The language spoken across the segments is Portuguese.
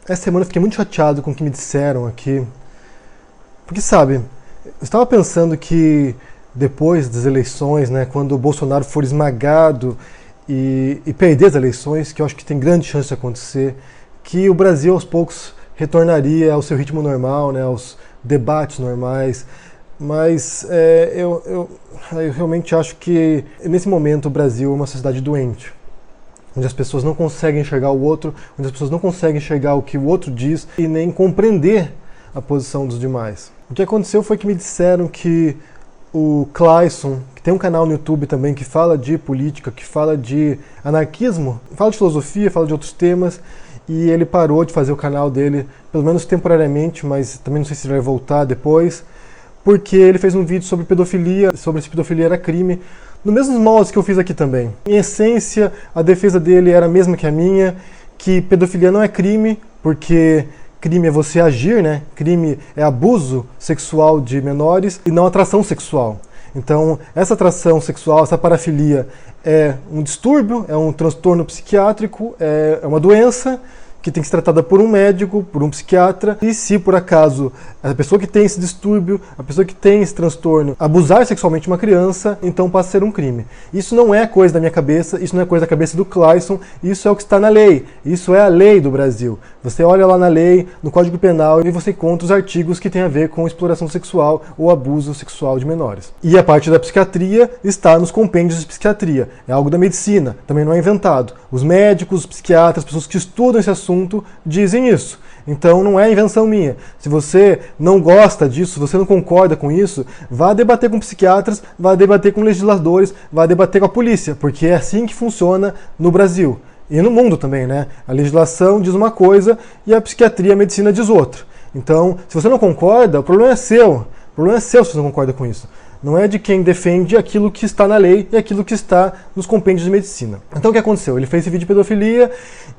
Essa semana eu fiquei muito chateado com o que me disseram aqui. Porque, sabe, eu estava pensando que depois das eleições, né, quando o Bolsonaro for esmagado e perder as eleições, que eu acho que tem grande chance de acontecer, que o Brasil aos poucos retornaria ao seu ritmo normal, né, aos debates normais. Mas eu realmente acho que nesse momento o Brasil é uma sociedade doente, onde as pessoas não conseguem enxergar o outro, onde as pessoas não conseguem enxergar o que o outro diz e nem compreender a posição dos demais. O que aconteceu foi que me disseram que o Clayson, que tem um canal no YouTube também que fala de política, que fala de anarquismo, fala de filosofia, fala de outros temas, e ele parou de fazer o canal dele, pelo menos temporariamente, mas também não sei se ele vai voltar depois, porque ele fez um vídeo sobre pedofilia, sobre se pedofilia era crime, no mesmo molde que eu fiz aqui também. Em essência, a defesa dele era a mesma que a minha, que pedofilia não é crime, porque crime é você agir, né? Crime é abuso sexual de menores e não atração sexual. Então, essa atração sexual, essa parafilia é um distúrbio, é um transtorno psiquiátrico, é uma doença que tem que ser tratada por um médico, por um psiquiatra, e se por acaso a pessoa que tem esse distúrbio, a pessoa que tem esse transtorno, abusar sexualmente de uma criança, então passa a ser um crime. Isso não é coisa da minha cabeça, isso não é coisa da cabeça do Clayson, isso é o que está na lei, isso é a lei do Brasil. Você olha lá na lei, no Código Penal, e você encontra os artigos que têm a ver com exploração sexual ou abuso sexual de menores. E a parte da psiquiatria está nos compêndios de psiquiatria, é algo da medicina, também não é inventado. Os médicos, os psiquiatras, as pessoas que estudam esse assunto dizem isso. Então não é invenção minha. Se você não gosta disso, se você não concorda com isso, vá debater com psiquiatras, vá debater com legisladores, vá debater com a polícia, porque é assim que funciona no Brasil. E no mundo também, né? A legislação diz uma coisa e a psiquiatria, a medicina diz outra. Então, se você não concorda, o problema é seu. O problema é seu se você não concorda com isso. Não é de quem defende aquilo que está na lei e aquilo que está nos compêndios de medicina. Então o que aconteceu? Ele fez esse vídeo de pedofilia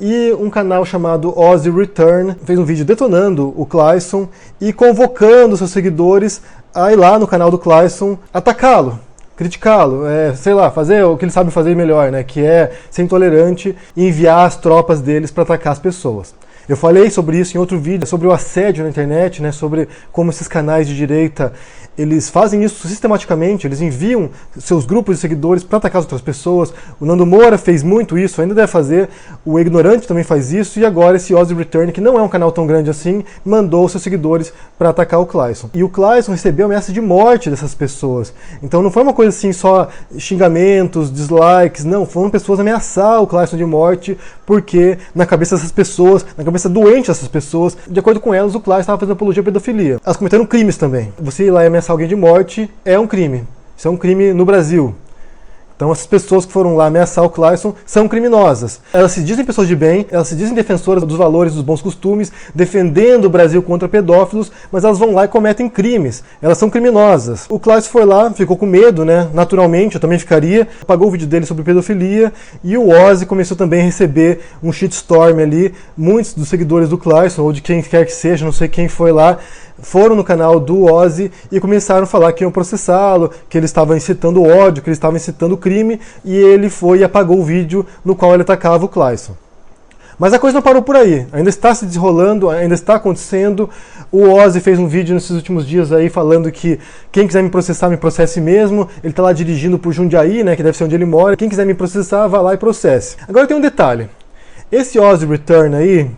e um canal chamado Ozzy Return fez um vídeo detonando o Clayson e convocando seus seguidores a ir lá no canal do Clayson atacá-lo, criticá-lo, sei lá, fazer o que ele sabe fazer melhor, né? Que é ser intolerante e enviar as tropas deles para atacar as pessoas. Eu falei sobre isso em outro vídeo, sobre o assédio na internet, né, sobre como esses canais de direita, eles fazem isso sistematicamente, eles enviam seus grupos de seguidores para atacar as outras pessoas. O Nando Moura fez muito isso, ainda deve fazer, o Ignorante também faz isso, e agora esse Ozzy Return, que não é um canal tão grande assim, mandou seus seguidores para atacar o Clayson. E o Clayson recebeu ameaça de morte dessas pessoas. Então não foi uma coisa assim, só xingamentos, dislikes, não, foram pessoas ameaçar o Clayson de morte, porque na cabeça dessas pessoas, na cabeça doente dessas pessoas, de acordo com elas, o Clayson estava fazendo apologia à pedofilia. Elas cometeram crimes também. Você ir lá e ameaçar alguém de morte é um crime. Isso é um crime no Brasil. Então essas pessoas que foram lá ameaçar o Clayson são criminosas. Elas se dizem pessoas de bem, elas se dizem defensoras dos valores, dos bons costumes, defendendo o Brasil contra pedófilos, mas elas vão lá e cometem crimes. Elas são criminosas. O Clayson foi lá, ficou com medo, né? Naturalmente, eu também ficaria. Apagou o vídeo dele sobre pedofilia e o Ozzy começou também a receber um shitstorm ali. Muitos dos seguidores do Clayson, ou de quem quer que seja, não sei quem foi lá, foram no canal do Ozzy e começaram a falar que iam processá-lo, que ele estava incitando ódio, que ele estava incitando crime, e ele foi e apagou o vídeo no qual ele atacava o Clayson. Mas a coisa não parou por aí, ainda está se desenrolando, ainda está acontecendo. O Ozzy fez um vídeo nesses últimos dias aí falando que quem quiser me processar, me processe mesmo. Ele está lá dirigindo por Jundiaí, né, que deve ser onde ele mora. Quem quiser me processar, vá lá e processe. Agora tem um detalhe. Esse Ozzy Return aí,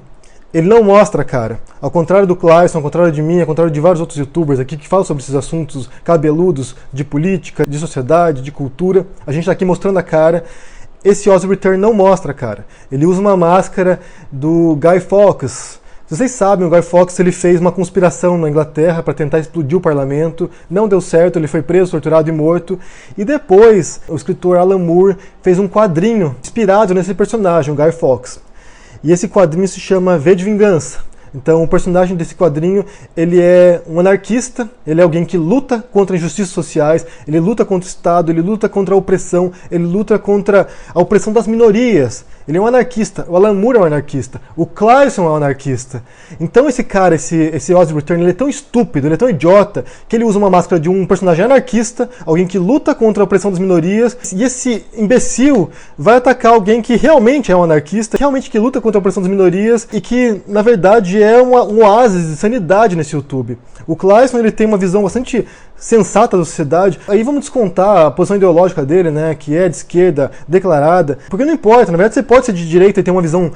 ele não mostra a cara. Ao contrário do Clayson, ao contrário de mim, ao contrário de vários outros youtubers aqui que falam sobre esses assuntos cabeludos de política, de sociedade, de cultura, a gente está aqui mostrando a cara. Esse Ozzy Return não mostra a cara. Ele usa uma máscara do Guy Fawkes. Vocês sabem, o Guy Fawkes ele fez uma conspiração na Inglaterra para tentar explodir o parlamento. Não deu certo, ele foi preso, torturado e morto. E depois, o escritor Alan Moore fez um quadrinho inspirado nesse personagem, o Guy Fawkes. E esse quadrinho se chama V de Vingança. Então o personagem desse quadrinho, ele é um anarquista, ele é alguém que luta contra injustiças sociais, ele luta contra o Estado, ele luta contra a opressão, ele luta contra a opressão das minorias. Ele é um anarquista, o Alan Moore é um anarquista, o Clarkson é um anarquista. Então esse cara, esse Ozzy Return, ele é tão estúpido, ele é tão idiota, que ele usa uma máscara de um personagem anarquista, alguém que luta contra a opressão das minorias, e esse imbecil vai atacar alguém que realmente é um anarquista, realmente que luta contra a opressão das minorias, e que, na verdade, é um oásis de sanidade nesse YouTube. O Clarkson, ele tem uma visão bastante sensata da sociedade. Aí vamos descontar a posição ideológica dele, né, que é de esquerda declarada, porque não importa, na verdade você pode ser de direita e ter uma visão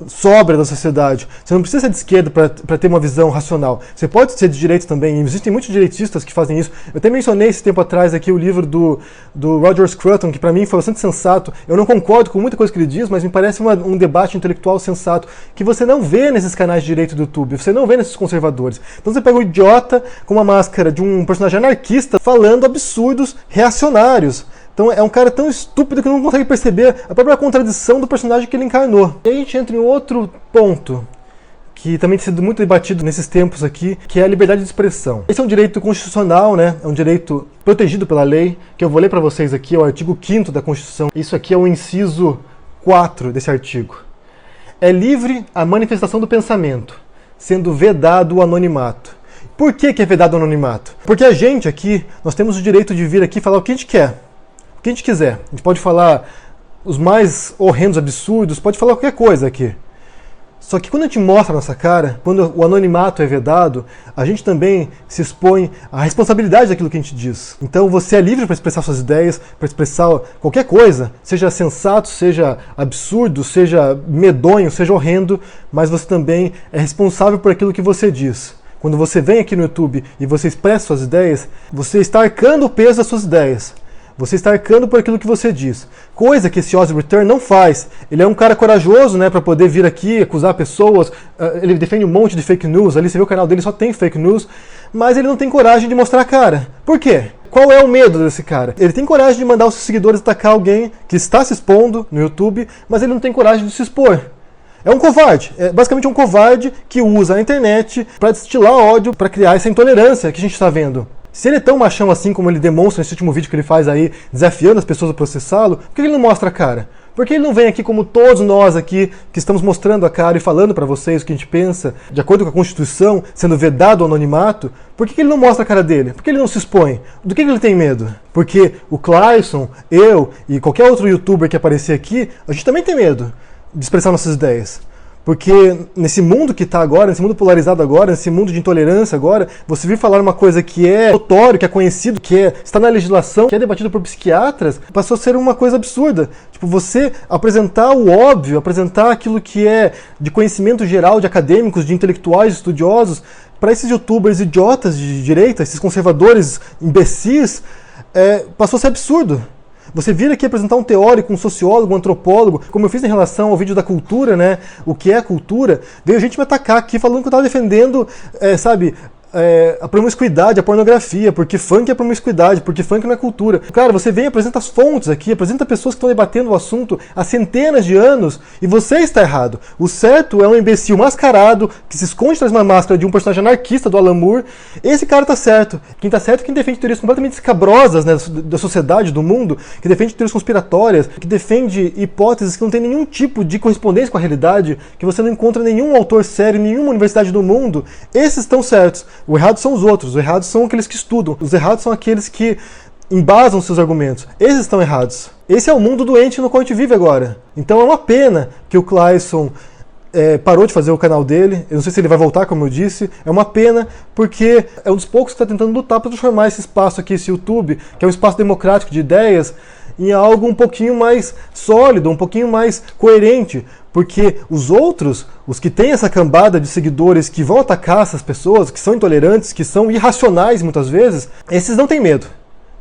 sóbria da sociedade. Você não precisa ser de esquerda para ter uma visão racional. Você pode ser de direita também. Existem muitos direitistas que fazem isso. Eu até mencionei esse tempo atrás aqui o livro do Roger Scruton, que para mim foi bastante sensato. Eu não concordo com muita coisa que ele diz, mas me parece um debate intelectual sensato que você não vê nesses canais de direita do YouTube, você não vê nesses conservadores. Então você pega um idiota com uma máscara de um personagem anarquista falando absurdos reacionários. Então é um cara tão estúpido que não consegue perceber a própria contradição do personagem que ele encarnou. E aí a gente entra em outro ponto, que também tem sido muito debatido nesses tempos aqui, que é a liberdade de expressão. Esse é um direito constitucional, né? É um direito protegido pela lei, que eu vou ler para vocês aqui, é o artigo 5º da Constituição. Isso aqui é o inciso 4 desse artigo. É livre a manifestação do pensamento, sendo vedado o anonimato. Por que é vedado o anonimato? Porque a gente aqui, nós temos o direito de vir aqui e falar o que a gente quer. O que a gente quiser. A gente pode falar os mais horrendos absurdos, pode falar qualquer coisa aqui. Só que quando a gente mostra a nossa cara, quando o anonimato é vedado, a gente também se expõe à responsabilidade daquilo que a gente diz. Então você é livre para expressar suas ideias, para expressar qualquer coisa, seja sensato, seja absurdo, seja medonho, seja horrendo, mas você também é responsável por aquilo que você diz. Quando você vem aqui no YouTube e você expressa suas ideias, você está arcando o peso das suas ideias. Você está arcando por aquilo que você diz. Coisa que esse Ozzy Return não faz. Ele é um cara corajoso, né, para poder vir aqui acusar pessoas. Ele defende um monte de fake news. Ali você vê o canal dele, só tem fake news. Mas ele não tem coragem de mostrar a cara. Por quê? Qual é o medo desse cara? Ele tem coragem de mandar os seus seguidores atacar alguém que está se expondo no YouTube, mas ele não tem coragem de se expor. É um covarde. É basicamente um covarde que usa a internet para destilar ódio, para criar essa intolerância que a gente está vendo. Se ele é tão machão assim como ele demonstra nesse último vídeo que ele faz aí, desafiando as pessoas a processá-lo, por que ele não mostra a cara? Por que ele não vem aqui como todos nós aqui, que estamos mostrando a cara e falando para vocês o que a gente pensa, de acordo com a Constituição, sendo vedado o anonimato? Por que ele não mostra a cara dele? Por que ele não se expõe? Do que ele tem medo? Porque o Clarkson, eu e qualquer outro youtuber que aparecer aqui, a gente também tem medo de expressar nossas ideias. Porque nesse mundo que está agora, nesse mundo polarizado agora, nesse mundo de intolerância agora, você vir falar uma coisa que é notório, que é conhecido, está na legislação, que é debatido por psiquiatras, passou a ser uma coisa absurda. Tipo, você apresentar o óbvio, apresentar aquilo que é de conhecimento geral de acadêmicos, de intelectuais, de estudiosos, para esses youtubers idiotas de direita, esses conservadores imbecis, passou a ser absurdo. Você vir aqui apresentar um teórico, um sociólogo, um antropólogo, como eu fiz em relação ao vídeo da cultura, né? O que é a cultura, veio gente me atacar aqui falando que eu estava defendendo, a promiscuidade, a pornografia, porque funk é promiscuidade, porque funk não é cultura. Cara, você vem e apresenta as fontes aqui, apresenta pessoas que estão debatendo o assunto há centenas de anos e você está errado. O certo é um imbecil mascarado que se esconde atrás de uma máscara de um personagem anarquista do Alan Moore. Esse cara tá certo. Quem tá certo é quem defende teorias completamente escabrosas, né, da sociedade, do mundo, que defende teorias conspiratórias, que defende hipóteses que não tem nenhum tipo de correspondência com a realidade, que você não encontra nenhum autor sério em nenhuma universidade do mundo. Esses estão certos. O errado são os outros, os errados são aqueles que estudam, os errados são aqueles que embasam seus argumentos. Esses estão errados. Esse é o mundo doente no qual a gente vive agora. Então é uma pena que o Clarkson parou de fazer o canal dele. Eu não sei se ele vai voltar, como eu disse. É uma pena porque é um dos poucos que está tentando lutar para transformar esse espaço aqui, esse YouTube, que é um espaço democrático de ideias, em algo um pouquinho mais sólido, um pouquinho mais coerente. Porque os outros, os que têm essa cambada de seguidores que vão atacar essas pessoas, que são intolerantes, que são irracionais muitas vezes, esses não têm medo.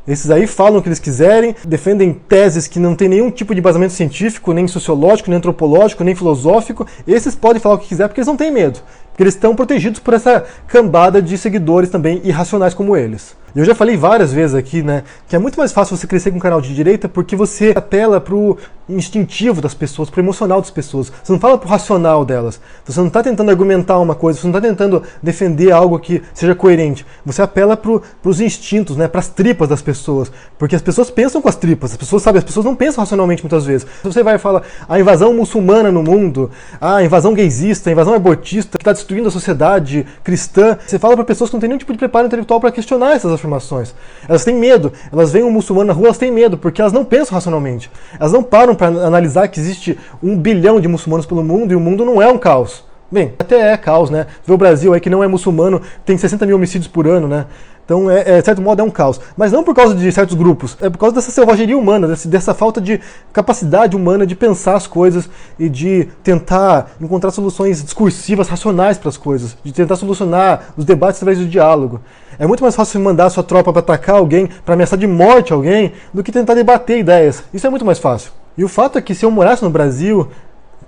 Esses aí falam o que eles quiserem, defendem teses que não têm nenhum tipo de embasamento científico, nem sociológico, nem antropológico, nem filosófico. Esses podem falar o que quiser porque eles não têm medo. Porque porque eles estão protegidos por essa cambada de seguidores também irracionais como eles. Eu já falei várias vezes aqui, né, que é muito mais fácil você crescer com um canal de direita porque você apela pro instintivo das pessoas, pro emocional das pessoas. Você não fala pro racional delas. Você não está tentando argumentar uma coisa, você não está tentando defender algo que seja coerente. Você apela pros instintos, né, pras tripas das pessoas. Porque as pessoas pensam com as tripas, as pessoas não pensam racionalmente muitas vezes. Se você vai falar a invasão muçulmana no mundo, a invasão gaysista, a invasão abortista, que está destruindo a sociedade cristã, você fala para pessoas que não têm nenhum tipo de preparo intelectual para questionar essas afirmações. Elas têm medo, elas veem um muçulmano na rua, elas têm medo, porque elas não pensam racionalmente. Elas não param para analisar que existe 1 bilhão de muçulmanos pelo mundo e o mundo não é um caos. Bem, até é caos, né? Vê o Brasil aí que não é muçulmano, tem 60 mil homicídios por ano, né? Então, de certo modo, é um caos. Mas não por causa de certos grupos, é por causa dessa selvageria humana, dessa falta de capacidade humana de pensar as coisas e de tentar encontrar soluções discursivas, racionais para as coisas, de tentar solucionar os debates através do diálogo. É muito mais fácil mandar a sua tropa para atacar alguém, para ameaçar de morte alguém, do que tentar debater ideias. Isso é muito mais fácil. E o fato é que se eu morasse no Brasil,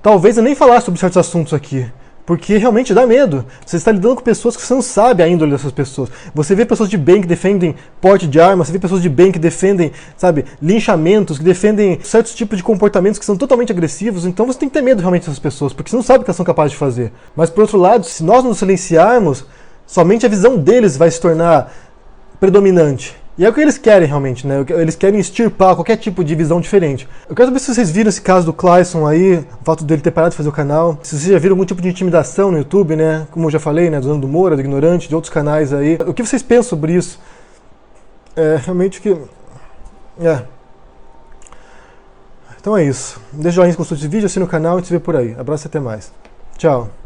talvez eu nem falasse sobre certos assuntos aqui. Porque realmente dá medo. Você está lidando com pessoas que você não sabe a índole dessas pessoas. Você vê pessoas de bem que defendem porte de armas, você vê pessoas de bem que defendem, sabe, linchamentos, que defendem certos tipos de comportamentos que são totalmente agressivos. Então você tem que ter medo realmente dessas pessoas, porque você não sabe o que elas são capazes de fazer. Mas por outro lado, se nós nos silenciarmos, somente a visão deles vai se tornar predominante. E é o que eles querem realmente, né? Eles querem extirpar qualquer tipo de visão diferente. Eu quero saber se vocês viram esse caso do Clayson aí, o fato dele ter parado de fazer o canal. Se vocês já viram algum tipo de intimidação no YouTube, né? Como eu já falei, né? Do Nando Moura, do Ignorante, de outros canais aí. O que vocês pensam sobre isso? Realmente que... Então é isso. Deixa o joinha se gostou desse vídeo, assina o canal e se vê por aí. Abraço e até mais. Tchau.